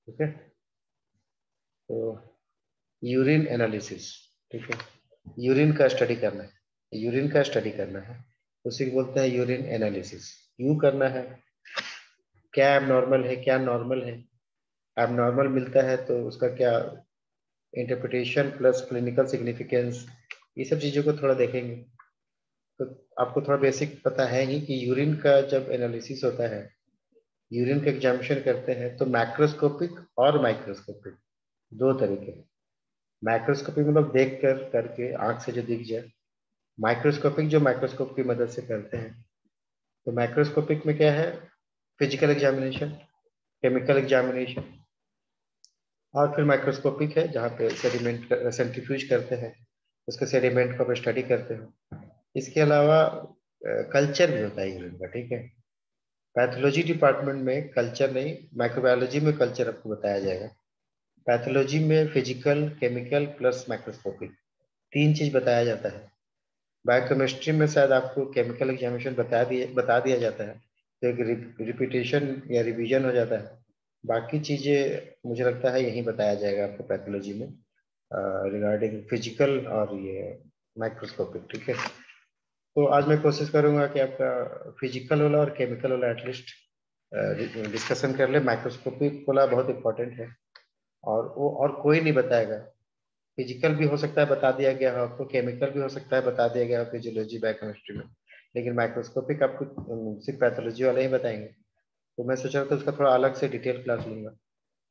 ठीक है। तो यूरिन एनालिसिस, ठीक है, यूरिन का स्टडी करना है, यूरिन का स्टडी करना है, उसी को बोलते हैं यूरिन एनालिसिस। यूं करना है, क्या एबनॉर्मल है क्या नॉर्मल है, एबनॉर्मल मिलता है तो उसका क्या इंटरप्रिटेशन प्लस क्लिनिकल सिग्निफिकेंस, ये सब चीज़ों को थोड़ा देखेंगे। तो आपको थोड़ा बेसिक पता है ही कि यूरिन का जब एनालिसिस होता है, यूरिन का एग्जामिनेशन करते हैं तो मैक्रोस्कोपिक और माइक्रोस्कोपिक दो तरीके। मैक्रोस्कोपिक मतलब देख कर करके आंख से जो दिख जाए, माइक्रोस्कोपिक जो माइक्रोस्कोप की मदद से करते हैं। तो माइक्रोस्कोपिक में क्या है, फिजिकल एग्जामिनेशन, केमिकल एग्जामिनेशन, और फिर माइक्रोस्कोपिक है जहाँ पे सेडिमेंट सेंट्रीफ्यूज करते हैं, उसके सेडिमेंट को आप स्टडी करते हो। इसके अलावा कल्चर भी होता है यूरिन का, ठीक है। पैथोलॉजी डिपार्टमेंट में कल्चर नहीं, माइक्रोबायोलॉजी में कल्चर आपको बताया जाएगा। पैथोलॉजी में फिजिकल, केमिकल प्लस माइक्रोस्कोपिक तीन चीज बताया जाता है। बायोकेमिस्ट्री में शायद आपको केमिकल एग्जामिनेशन बता दिया जाता है, तो एक रिपीटेशन या रिवीजन हो जाता है। बाकी चीजें मुझे लगता है यही बताया जाएगा आपको पैथोलॉजी में, रिगार्डिंग फिजिकल और ये माइक्रोस्कोपिक, ठीक है। तो आज मैं कोशिश करूंगा कि आपका फिजिकल वाला और केमिकल वाला एटलीस्ट डिस्कशन कर ले। माइक्रोस्कोपिक वाला बहुत इंपॉर्टेंट है, और वो और कोई नहीं बताएगा। फिजिकल भी हो सकता है बता दिया गया हो आपको, केमिकल भी हो सकता है बता दिया गया हो फिजियोलॉजी बायोकेमिस्ट्री में, लेकिन माइक्रोस्कोपिक आपको सिर्फ पैथोलॉजी वाले ही बताएंगे। तो मैं सोच रहा था उसका थोड़ा अलग से डिटेल क्लास लूंगा।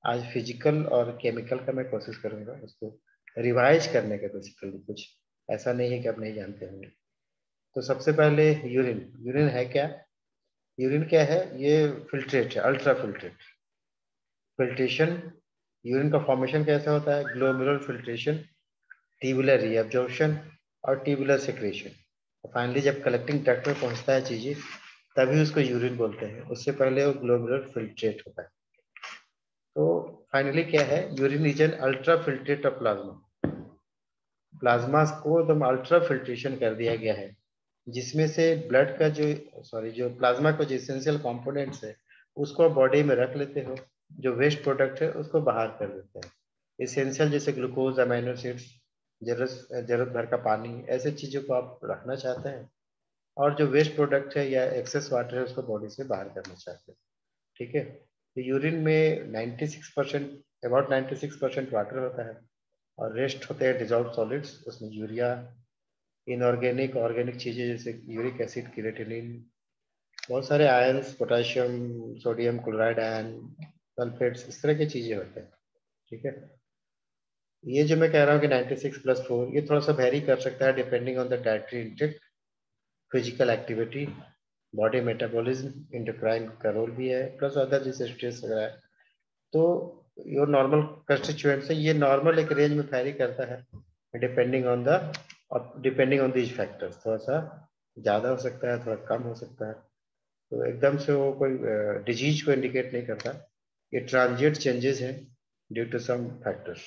आज फिजिकल और केमिकल का मैं कोशिश करूंगा उसको रिवाइज करने का बेसिकली, कुछ ऐसा नहीं है कि आप नहीं जानते होंगे। तो सबसे पहले यूरिन, यूरिन है क्या, यूरिन क्या है, ये फिल्ट्रेट है, अल्ट्रा फिल्ट्रेट फिल्ट्रेशन। यूरिन का फॉर्मेशन कैसा होता है, ग्लोमेरुलर फिल्ट्रेशन, ट्यूबुलर रीअब्जॉर्प्शन और ट्यूबुलर सेक्रेशन। फाइनली जब कलेक्टिंग ट्रैक्ट में पहुंचता है चीजें, तभी उसको यूरिन बोलते हैं, उससे पहले वो ग्लोमेरुलर फिल्ट्रेट होता है। तो फाइनली क्या है, urine is an ultra filtrate of plasma. Plasma को एकदम अल्ट्रा फिल्ट्रेशन कर दिया गया है, जिसमें से ब्लड का जो, सॉरी, जो प्लाज्मा का जो एसेंशियल कंपोनेंट्स है उसको बॉडी में रख लेते हो, जो वेस्ट प्रोडक्ट है उसको बाहर कर देते हैं। एसेंशियल जैसे ग्लूकोज, अमीनो एसिड्स, जरूरत जरूरत भर का पानी, ऐसे चीजों को आप रखना चाहते हैं, और जो वेस्ट प्रोडक्ट है या एक्सेस वाटर है उसको बॉडी से बाहर करना चाहते हैं, ठीक है। तो यूरिन में 96%, अबाउट 96% वाटर होता है, और रेस्ट होते हैं डिजॉल्व सॉलिड्स, उसमें यूरिया, इनऑर्गेनिक ऑर्गेनिक चीजें जैसे यूरिक एसिड, क्रिएटिनिन, बहुत सारे ions, potassium, sodium chloride ion, sulphates, इस तरह की चीजें होते हैं, ठीक है। ये जो मैं कह रहा हूँ कि 96+4, ये थोड़ा सा वेरी कर सकता है depending on the dietary intake, physical activity, body metabolism, endocrine का रोल भी है, प्लस अदर जैसे स्ट्रेस वगैरह है। तो योर नॉर्मल कंस्टिट्यूएंट्स है, ये नॉर्मल एक रेंज में वैरी करता है डिपेंडिंग ऑन दीज फैक्टर्स। थोड़ा सा ज़्यादा हो सकता है, थोड़ा कम हो सकता है। तो एकदम से वो कोई डिजीज को इंडिकेट नहीं करता, ये ट्रांजिएंट चेंजेस हैं ड्यू टू सम फैक्टर्स।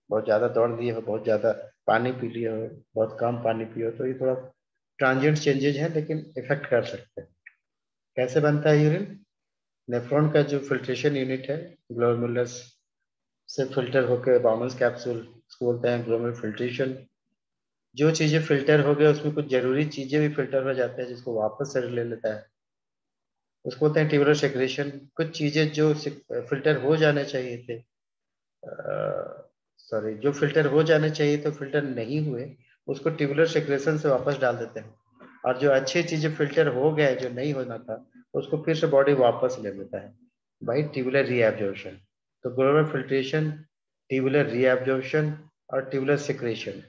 बहुत ज़्यादा दौड़ लिए हो, बहुत ज़्यादा पानी पी लिए हो, बहुत कम पानी पियो, तो ये थोड़ा ट्रांजिएंट चेंजेस हैं, लेकिन इफेक्ट कर सकते हैं। कैसे बनता है यूरिन, नेफ्रॉन का जो फिल्ट्रेशन यूनिट है, ग्लोमेरुलस से फिल्टर होकर बाउमन्स कैप्सूल, उसको बोलते हैं ग्लोमेरुलर फिल्ट्रेशन। जो चीजें फिल्टर हो गए उसमें कुछ जरूरी चीजें भी फिल्टर हो जाते हैं, जिसको वापस से ले लेता है, उसको बोलते हैं ट्यूबुलर सेक्रेशन। कुछ चीजें जो फिल्टर हो जाने चाहिए थे, सॉरी, जो फिल्टर हो जाने चाहिए तो फिल्टर नहीं हुए, उसको ट्यूबुलर सेक्रेशन से वापस डाल देते हैं। और जो अच्छी चीजें फिल्टर हो गए जो नहीं होना था, उसको फिर से बॉडी वापस ले लेता है, भाई ट्यूबुलर रीएब्जॉर्प्शन। तो ग्लोमेरुलर फिल्ट्रेशन, ट्यूबुलर रीएब्जॉर्प्शन और ट्यूबुलर सेक्रेशन,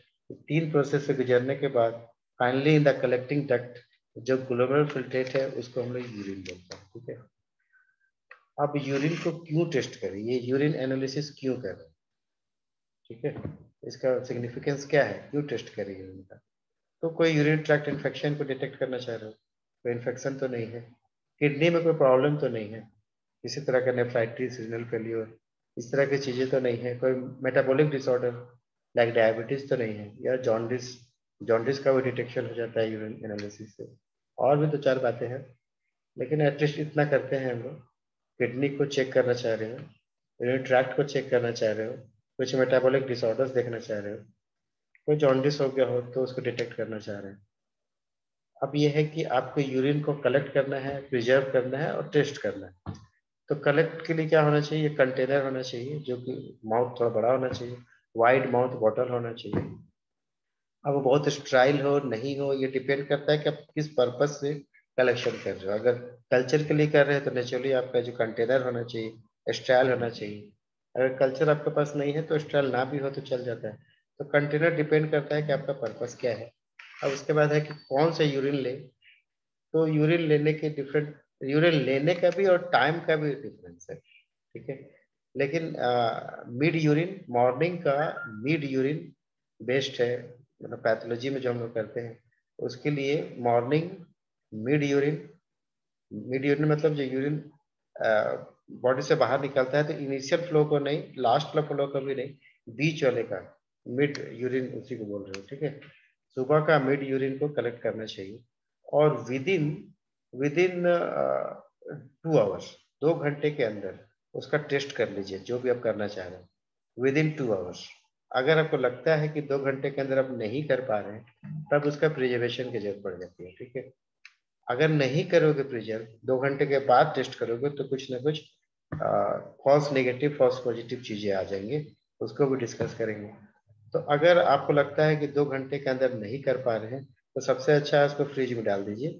तीन प्रोसेस से गुजरने के बाद finally in the collecting duct, जो ग्लोमेरुलर फिल्ट्रेट है उसको हम लोग यूरिन बोलते हैं, ठीक है। अब यूरिन को क्यों टेस्ट करें, ये यूरिन एनालिसिस क्यों कर रहे हैं, ठीक है, इसका सिग्निफिकेंस क्या है, क्यों टेस्ट करें यूरिन का। तो कोई यूरिन ट्रैक्ट इन्फेक्शन को डिटेक्ट करना चाह रहे हो, कोई इन्फेक्शन तो नहीं है, किडनी में कोई प्रॉब्लम तो नहीं है, किसी तरह का नेफ्राइटिस, रीनल फेल्योर, इस तरह की चीजें तो नहीं है, कोई मेटाबॉलिक डिसऑर्डर लाइक डायबिटीज तो नहीं है, या जॉन्डिस, जॉन्डिस का भी डिटेक्शन हो जाता है यूरिन एनालिसिस से। और भी दो चार बातें हैं, लेकिन एटलीस्ट इतना करते हैं हम लोग। किडनी को चेक करना चाह रहे हो यूरिन ट्रैक्ट को चेक करना चाह रहे हो, कुछ मेटाबॉलिक डिसऑर्डर्स देखना चाह रहे हो, कोई जॉन्डिस हो गया हो तो उसको डिटेक्ट करना चाह रहे हैं। अब ये है कि आपको यूरिन को कलेक्ट करना है, प्रिजर्व करना है और टेस्ट करना है। तो कलेक्ट के लिए क्या होना चाहिए, कंटेनर होना चाहिए जो कि माउथ थोड़ा बड़ा होना चाहिए, वाइड माउथ बॉटल होना चाहिए। अब वो बहुत स्टाइल हो नहीं हो ये डिपेंड करता है कि आप किस पर्पज से कलेक्शन कर रहे हो। अगर कल्चर के लिए कर रहे हैं तो नेचुरली आपका जो कंटेनर होना चाहिए स्टाइल होना चाहिए। अगर कल्चर आपके पास नहीं है तो स्टाइल ना भी हो तो चल जाता है। तो कंटेनर डिपेंड करता है कि आपका पर्पज क्या है। अब उसके बाद है कि कौन सा यूरिन ले। तो यूरिन लेने के डिफरेंट, यूरिन लेने का भी और टाइम का भी डिफरेंस है, ठीक है। लेकिन मिड यूरिन, मॉर्निंग का मिड यूरिन बेस्ट है। मतलब पैथोलॉजी में जो हम लोग करते हैं उसके लिए morning mid urine, mid urine मतलब जो यूरिन बॉडी से बाहर निकलता है तो इनिशियल फ्लो को नहीं, लास्ट फ्लो को भी नहीं, बीच वाले का मिड यूरिन उसी को बोल रहे हो, ठीक है। सुबह का मिड यूरिन को कलेक्ट करना चाहिए और विदिन विदिन 2 आवर्स, 2 घंटे के अंदर उसका टेस्ट कर लीजिए जो भी आप करना चाह रहे हैं विदिन 2 आवर्स। अगर आपको लगता है कि 2 घंटे के अंदर आप नहीं कर पा रहे हैं तब उसका प्रिजर्वेशन की जरूरत पड़ जाती है, ठीक है। अगर नहीं करोगे प्रिजर्व, 2 घंटे के बाद टेस्ट करोगे तो कुछ ना कुछ फॉल्स नेगेटिव फॉल्स पॉजिटिव चीजें आ जाएंगे, उसको भी डिस्कस करेंगे। तो अगर आपको लगता है कि 2 घंटे के अंदर नहीं कर पा रहे हैं तो सबसे अच्छा है उसको फ्रिज में डाल दीजिए,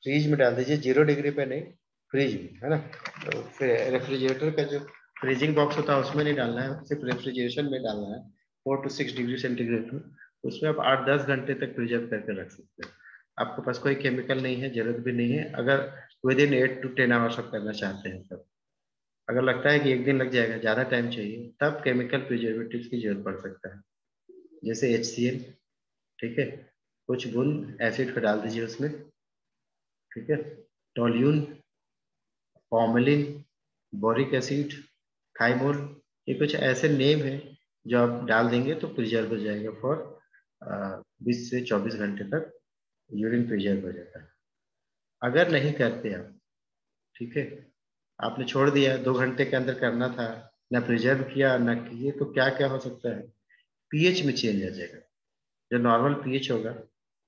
फ्रिज में डाल दीजिए 0 डिग्री पे नहीं, फ्रिज में, है ना। तो फिर रेफ्रिजरेटर का जो फ्रीजिंग बॉक्स होता है उसमें नहीं डालना है, सिर्फ रेफ्रिजरेशन में डालना है 4 to 6 डिग्री सेंटीग्रेड में। उसमें आप 8-10 घंटे तक प्रिजर्व करके रख सकते हैं। आपके पास कोई केमिकल नहीं है, जरूरत भी नहीं है। अगर विद इन 8 to 10 आवर्स आप करना चाहते हैं तब, अगर लगता है कि एक दिन लग जाएगा, ज्यादा टाइम चाहिए, तब केमिकल प्रिजर्वेटिव की जरूरत पड़ सकता है, जैसे HCl, ठीक है। कुछ बूंद एसिड को डाल दीजिए उसमें, ठीक है। Toluene, formalin, boric acid, thymol, ये कुछ ऐसे नेम है जो आप डाल देंगे तो प्रिजर्व हो जाएगा फॉर 20 से 24 घंटे तक यूरिन प्रिजर्व हो जाता है। अगर नहीं करते आप, ठीक है, आपने छोड़ दिया, 2 घंटे के अंदर करना था, ना प्रिजर्व किया ना किए, तो क्या क्या हो सकता है, पीएच में चेंज आ जाएगा। जो नॉर्मल पीएच होगा,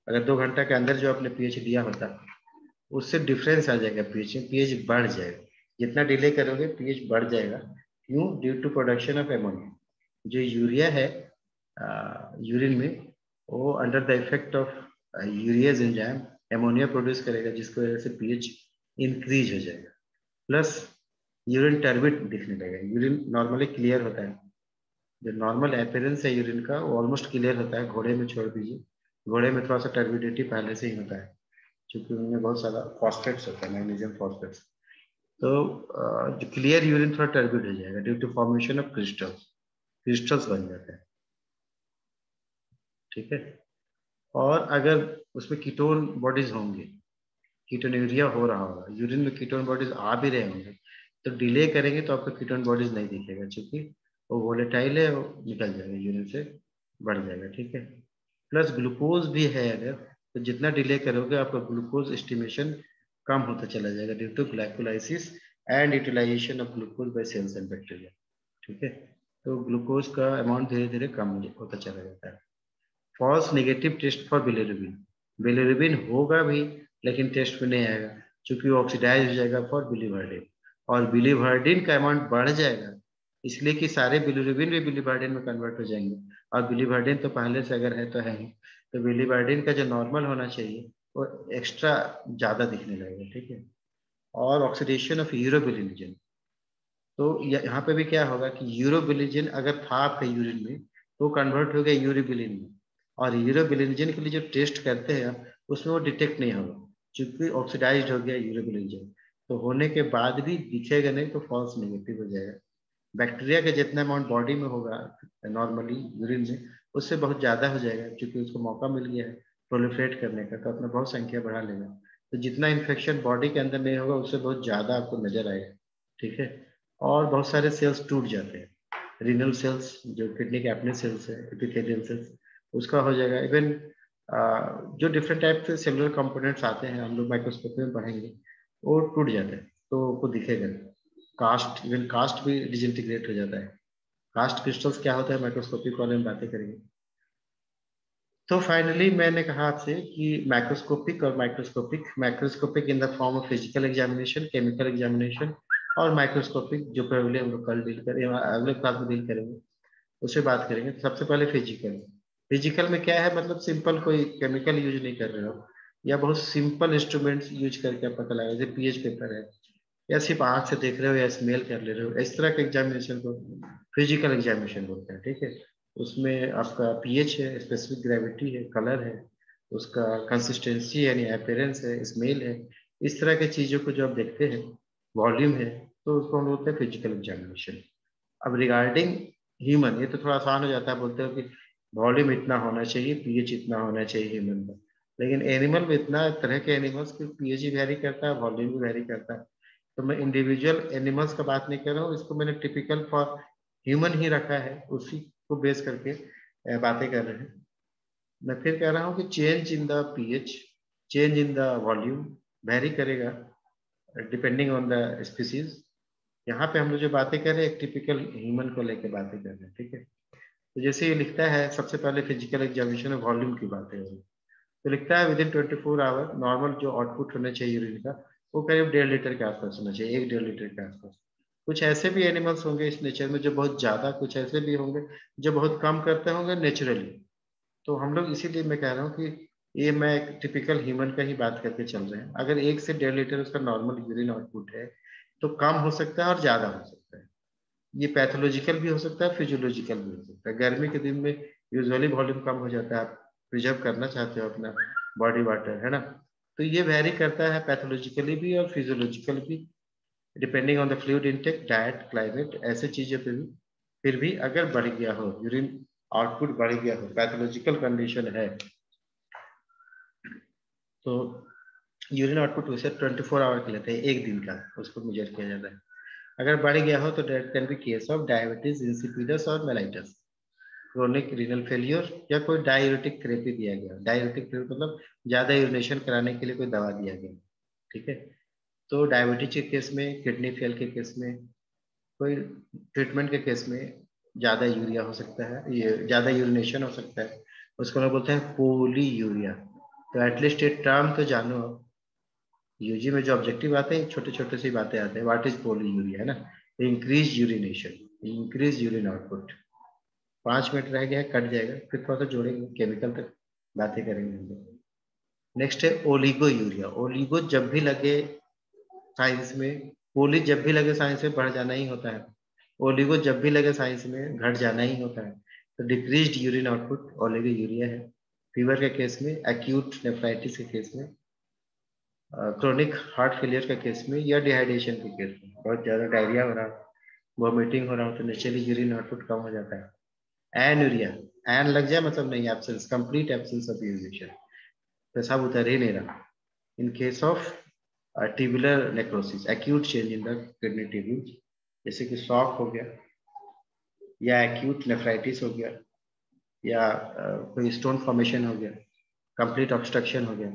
अगर 2 घंटे के अंदर जो आपने पीएच दिया होता उससे डिफरेंस आ जाएगा, पीएच में पीएच बढ़ जाएगा। जितना डिले करोगे पीएच बढ़ जाएगा। क्यों? Due to production of ammonia. जो यूरिया है यूरिन में, वो under the effect of urease enzyme ammonia produce करेगा, जिसकी वजह से पीएच इंक्रीज हो जाएगा। प्लस यूरिन टर्बिड दिखने लगेगा। यूरिन नॉर्मली क्लियर होता है, जो नॉर्मल अपीयरेंस है यूरिन का वो ऑलमोस्ट क्लियर होता है। घोड़े में छोड़ दीजिए, घोड़े में थोड़ा सा टर्बिडिटी पहले से ही होता है क्योंकि उनमें बहुत सारा फॉस्फेट्स होता है, मैग्नीशियम फॉस्फेट्स। तो जो क्लियर यूरिन थोड़ा टर्बिड हो जाएगा due to formation of crystals, crystals बन जाते हैं, ठीक है। और अगर उसमें कीटोन बॉडीज होंगे, कीटोन्यूरिया हो रहा होगा, यूरिन में कीटोन बॉडीज आ भी रहे होंगे, तो डिले करेंगे तो आपको कीटोन बॉडीज नहीं दिखेगा, क्योंकि वो वोलेटाइल है, वो निकल जाएगा यूरिन से, बढ़ जाएगा, ठीक है। प्लस ग्लूकोज भी है अगर, तो जितना डिले करोगे आपका ग्लूकोज एस्टिमेशन कम होता चला जाएगा due to glycolysis and utilisation of glucose by cells and bacteria, ठीक है। तो ग्लूकोज का अमाउंट धीरे धीरे कम होता चला जाता है। False negative test for bilirubin, bilirubin होगा भी लेकिन टेस्ट में नहीं आएगा क्योंकि वो ऑक्सीडाइज हो जाएगा फॉर बिलीवर्डिन, और बिलीवर्डिन का अमाउंट बढ़ जाएगा, इसलिए कि सारे बिलिरुबिन भी बिलीवर्डिन में कन्वर्ट हो जाएंगे, और बिलीवर्डिन तो पहले से अगर है तो है ही, तो बिलीवर्डिन का जो नॉर्मल होना चाहिए वो एक्स्ट्रा ज्यादा दिखने लगेगा, ठीक है। और ऑक्सीडेशन ऑफ यूरोबिलिनजन, तो यहाँ पे भी क्या होगा कि यूरोबिलिजन अगर था आपके यूरिन में तो कन्वर्ट हो गया यूरोबिलिन में, और यूरोबिलिनजन के लिए जो टेस्ट करते हैं आप उसमें वो डिटेक्ट नहीं होगा क्योंकि ऑक्सीडाइज्ड हो गया यूरोबिलिनजन। तो होने के बाद भी दिखेगा नहीं तो फॉल्स नेगेटिव हो जाएगा। बैक्टीरिया का जितना अमाउंट बॉडी में होगा नॉर्मली यूरिन में, उससे बहुत ज्यादा हो जाएगा क्योंकि उसको मौका मिल गया है प्रोलिफरेट करने का, तो अपना बहुत संख्या बढ़ा लेगा। तो जितना इन्फेक्शन बॉडी के अंदर नहीं होगा उससे बहुत ज्यादा आपको नजर आएगा, ठीक है। और बहुत सारे सेल्स टूट जाते हैं, रीनल सेल्स, जो किडनी के अपने सेल्स है, एपिथेलियल सेल्स, उसका हो जाएगा। इवन जो डिफरेंट टाइप के सेलुलर कंपोनेंट्स आते हैं हम लोग माइक्रोस्कोपी में पढ़ेंगे, वो टूट जाते हैं तो वो दिखेगा नहीं। कास्ट, इवन कास्ट भी डिसइंटीग्रेट हो जाता है। कास्ट क्रिस्टल्स क्या होता है माइक्रोस्कोपिक वाले में बातें करेंगे। तो फाइनली मैंने कहा आपसे कि मैक्रोस्कोपिक और microscopic, macroscopic in the form of physical examination, chemical examination, और माइक्रोस्कोपिक जो probably हम लोग कल डील करेंगे, अगले क्लास में डील करेंगे, उससे बात करेंगे। तो सबसे पहले फिजिकल। फिजिकल में क्या है, मतलब सिंपल कोई केमिकल यूज नहीं कर रहे हो, या बहुत सिंपल इंस्ट्रूमेंट्स यूज करके आप पता लगा, जैसे पीएच पेपर है, या सिर्फ आंख से देख रहे हो या स्मेल कर ले रहे हो, इस तरह के एग्जामिनेशन को फिजिकल एग्जामिनेशन बोलते हैं। ठीक है, उसमें आपका पीएच है, स्पेसिफिक ग्रेविटी है, कलर है, उसका कंसिस्टेंसी यानी अपीयरेंस है, स्मेल है, इस तरह की चीजों को जो आप देखते हैं, वॉल्यूम है, तो उसको हम बोलते हैं फिजिकल एग्जामिनेशन। अब रिगार्डिंग ह्यूमन, ये तो थोड़ा आसान हो जाता है, बोलते हो कि वॉल्यूम इतना होना चाहिए, पीएच इतना होना चाहिए ह्यूमन का। लेकिन एनिमल में इतना तरह के एनिमल्स की पीएच भी वेरी करता है, वॉल्यूम भी वेरी करता है। तो मैं इंडिविजुअल एनिमल्स का बात नहीं कर रहा हूँ, इसको मैंने टिपिकल फॉर ह्यूमन ही रखा है, उसी को बेस करके बातें कर रहे हैं। मैं फिर कह रहा हूँ कि change in the pH, change in the volume very करेगा डिपेंडिंग ऑन द स्पीसीज। यहाँ पे हम लोग जो बातें कर रहे हैं, एक टिपिकल ह्यूमन को लेकर बातें कर रहे हैं। ठीक है, तो जैसे ये लिखता है, सबसे पहले फिजिकल एग्जामिनेशन में वॉल्यूम की बातें हो रही है, तो लिखता है विद इन 24 आवर नॉर्मल जो आउटपुट होना चाहिए यूरिन का, वो करीब 1.5 लीटर के आसपास होना चाहिए, 1-1.5 लीटर के आसपास। कुछ ऐसे भी एनिमल्स होंगे इस नेचर में जो बहुत ज्यादा, कुछ ऐसे भी होंगे जो बहुत कम करते होंगे नेचुरली। तो हम लोग इसीलिए मैं कह रहा हूँ कि ये मैं एक टिपिकल ह्यूमन का ही बात करके चल रहे हैं। अगर 1 से 1.5 लीटर उसका नॉर्मल यूरिन आउटपुट है, तो कम हो सकता है और ज्यादा हो सकता है। ये पैथोलॉजिकल भी हो सकता है, फिजियोलॉजिकल भी हो सकता है। गर्मी के दिन में यूजुअली वॉल्यूम कम हो जाता है, आप प्रिजर्व करना चाहते हो अपना बॉडी वाटर, है ना। तो ये वेरी करता है पैथोलॉजिकली भी और फिजियोलॉजिकल भी, depending on the fluid intake, diet, climate, ऐसे चीजें पे भी। फिर भी अगर बढ़ गया हो यूरिन आउटपुट, बढ़ गया हो, पैथोलॉजिकल कंडीशन है, तो यूरिन आउटपुट वैसे 24 आवर के लेते हैं, एक दिन का उसको मेजर किया जाता है। अगर बढ़ गया हो तो date can be case of diabetes insipidus और मेलाइटस, क्रोनिक रीनल फेलियर, या कोई डाययूरेटिक थेरेपी दिया गया। डाययूरेटिक थेरेपी मतलब ज्यादा यूरिनेशन कराने के लिए कोई दवा दिया गया। ठीक है, तो डायबिटीज के केस में, किडनी फेल के केस में, कोई ट्रीटमेंट के केस में ज्यादा यूरिया हो सकता है, ये ज्यादा यूरिनेशन हो सकता है, उसको लोग बोलते हैं पोली यूरिया। तो एटलीस्ट ये टर्म तो जानो। यूजी में जो ऑब्जेक्टिव आते हैं छोटे छोटे सी बातें आते हैं, व्हाट इज पोली यूरिया, है ना। Increase urination, increase urine output. 5 minute रह गया है, कट जाएगा, फिर थोड़ा सा जोड़ेंगे केमिकल तक बातें करेंगे हम लोग। नेक्स्ट है ओलिगो यूरिया। ओलिगो जब भी लगे साइंस में, पोली जब भी लगे साइंस में बढ़ जाना ही होता है, ओलिगो जब भी लगे साइंस में घट जाना ही होता है। तो decreased urine output oligo urea है। फीवर के केस में, एक्यूट नेफ्राइटिस के केस में, क्रोनिक हार्ट फेलियर के केस में, या डिहाइड्रेशन के केस में, बहुत ज्यादा डायरिया हो रहा है, वॉमिटिंग हो रहा हो, तो नेचुरली यूरिन आउटपुट कम हो जाता है। एनुरिया, एन लग जाए मतलब नहीं, absence, complete absence of urination, पेशाब उतर ही नहीं रहा। In case of tubular necrosis, acute change in the kidney tubules, जैसे कि शॉक हो गया, या एक्यूट नेफ्राइटिस हो गया, या कोई स्टोन फॉर्मेशन हो गया, कंप्लीट ऑब्स्ट्रक्शन हो गया,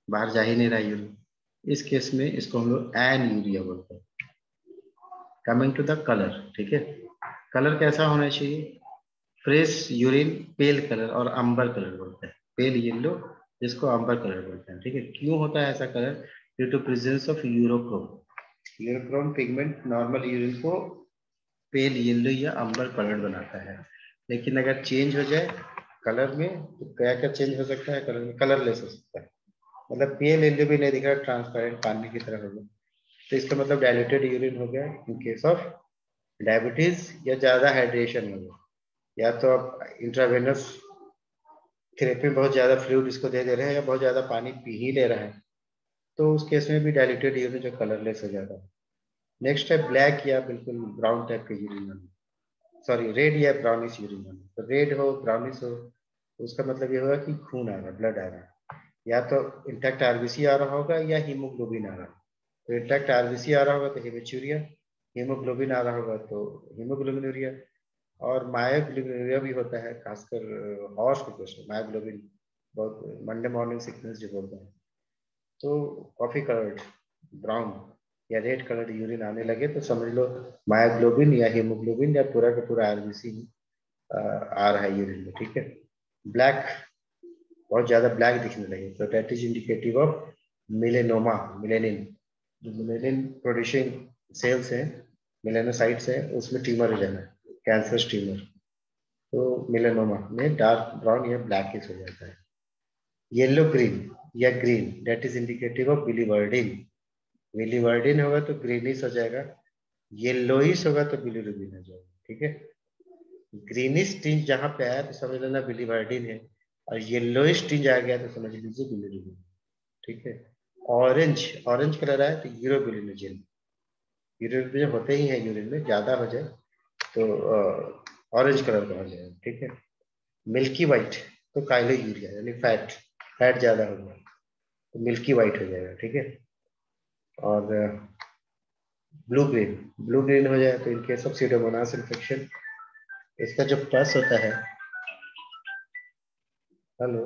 बाहर जा ही नहीं रहा यूरिन, इस केस में इसको हम लोग एन यूरिया बोलते हैं। कमिंग टू द कलर, ठीक है, कलर कैसा होना चाहिए। फ्रेश यूरिन पेल कलर और अंबर कलर बोलते हैं, पेल येलो, जिसको अंबर कलर बोलते हैं। ठीक है, क्यों होता है ऐसा colour, due to presence of urochrome. Urochrome pigment normal urine को पेल येलो या अंबर कलर बनाता है। लेकिन अगर चेंज हो जाए कलर में, तो क्या क्या चेंज हो सकता है कलर में, कलरलेस हो सकता है, मतलब पेल येलो भी नहीं दिख रहा, ट्रांसपेरेंट पानी की तरह हो गया, तो इसका मतलब डायल्यूटेड यूरिन हो गया इन केस ऑफ डायबिटीज, या ज्यादा हाइड्रेशन हो गया, या तो आप इंट्रावेनस थेरेपी में बहुत ज्यादा फ्लूइड इसको दे रहे हैं, या बहुत ज्यादा पानी पी ही ले रहा है, तो उस केस में भी डायल्यूटेड यूरिन जो कलरलेस हो जाता है। नेक्स्ट है ब्लैक या बिल्कुल ब्राउन टाइप के यूरिन होना, सॉरी रेड या ब्राउनिश यूरिन होना। तो रेड हो, ब्राउनिश हो, तो उसका मतलब ये होगा कि खून आ रहा है, ब्लड आ रहा है, या तो इंटैक्ट आरबीसी आ रहा होगा, या हीमोग्लोबिन आ रहा है। तो इंटैक्ट आरबीसी आ रहा होगा तो हेमेचूरिया, हीमोग्लोबिन आ रहा होगा तो हीमोग्लोबिनूरिया, और मायोग्लोबिनूरिया भी होता है, खासकर हॉर्स के केस में मायोग्लोबिन, बहुत मंडे मॉर्निंग सिकनेस जो बोलते हैं। तो कॉफी कलर्ड, ब्राउन, या रेड कलर यूरिन आने लगे तो समझ लो मायोग्लोबिन या हीमोग्लोबिन या पूरा का पूरा आरबीसी आ रहा है यूरिन में, ठीक है। ब्लैक, बहुत ज्यादा ब्लैक दिखने लगे तो that is indicative of मिलेनोमा, melanin. जो मिलेनिन प्रोड्यूसिंग सेल्स हैं, मिलेनोसाइट्स हैं, उसमें ट्यूमर हो जाना है, कैंसर ट्यूमर। तो मिलेनोमा में डार्क ब्राउन या ब्लैकिश हो जाता है। येलो ग्रीन या green that is indicative of biliverdin. Biliverdin होगा तो ग्रीनिश हो जाएगा, येलोइश होगा तो बिलीरुबिन हो जाएगा, ठीक है। ग्रीनिश टिंज जहां पे आया तो समझ लेना बिलीवर्डिन है, और येलोइश टिंज आ गया तो समझ लीजिए बिलीरुबिन, ठीक है। ऑरेंज, ऑरेंज कलर आया तो यूरोबिलिनोजन। यूरोबिलिन होते ही है यूरिन में, ज्यादा हो जाए तो ऑरेंज कलर का हो जाएगा, ठीक है। मिल्की वाइट तो काइलो यूरिया यानी फैट, फैट ज्यादा हो गया तो मिल्की वाइट हो जाएगा, ठीक है। और ब्लू ग्रीन, ब्लू ग्रीन हो जाए तो इनकेस ऑफ सीडोमोनास इन्फेक्शन, इसका जो पस होता है, हेलो,